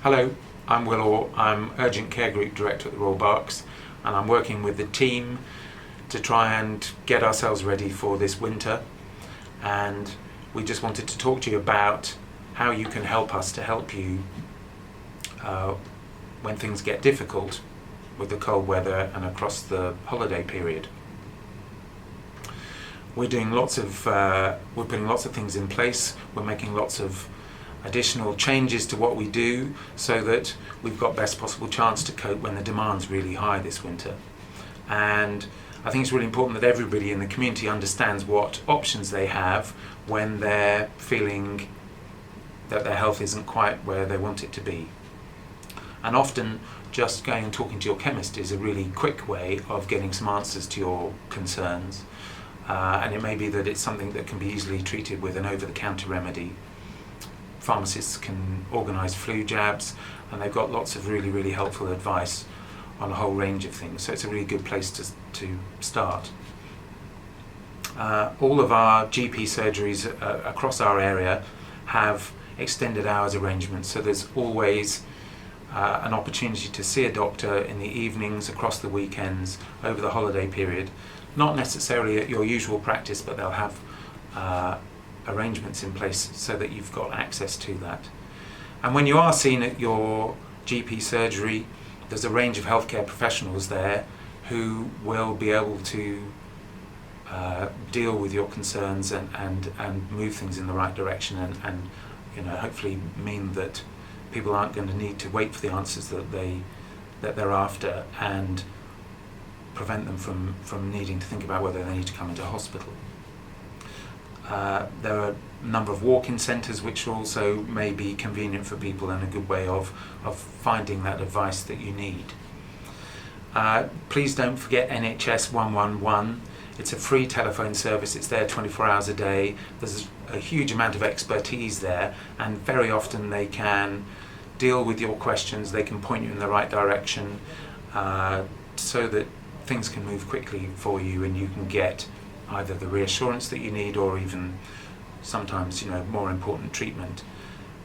Hello, I'm Will Orr. I'm Urgent Care Group Director at the Royal Berks, and I'm working with the team to try and get ourselves ready for this winter. And we just wanted to talk to you about how you can help us to help you when things get difficult with the cold weather and across the holiday period. We're putting lots of things in place. We're making lots of additional changes to what we do so that we've got best possible chance to cope when the demand's really high this winter. And I think it's really important that everybody in the community understands what options they have when they're feeling that their health isn't quite where they want it to be. And often just going and talking to your chemist is a really quick way of getting some answers to your concerns. And it may be that it's something that can be easily treated with an over-the-counter remedy. Pharmacists can organise flu jabs, and they've got lots of really helpful advice on a whole range of things, so it's a really good place to start. All of our GP surgeries across our area have extended hours arrangements, so there's always an opportunity to see a doctor in the evenings, across the weekends, over the holiday period. Not necessarily at your usual practice, but they'll have arrangements in place so that you've got access to that. And when you are seen at your GP surgery, there's a range of healthcare professionals there who will be able to deal with your concerns and move things in the right direction and hopefully mean that people aren't going to need to wait for the answers that they're after, and prevent them from needing to think about whether they need to come into hospital. There are a number of walk-in centres which also may be convenient for people and a good way of finding that advice that you need. Please don't forget NHS 111. It's a free telephone service. It's there 24 hours a day. There's a huge amount of expertise there, and very often they can deal with your questions. They can point you in the right direction so that things can move quickly for you and you can get either the reassurance that you need or even sometimes more important treatment.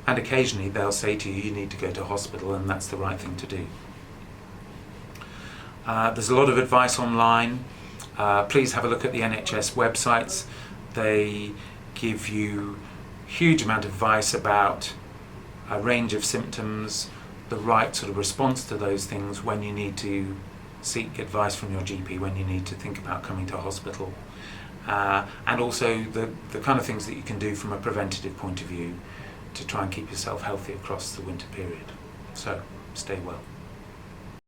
And occasionally they'll say to you, you need to go to hospital, and that's the right thing to do. There's a lot of advice online. Please have a look at the NHS websites. They give you a huge amount of advice about a range of symptoms, the right sort of response to those things when you need to seek advice from your GP, when you need to think about coming to hospital. And also the kind of things that you can do from a preventative point of view to try and keep yourself healthy across the winter period. So, stay well.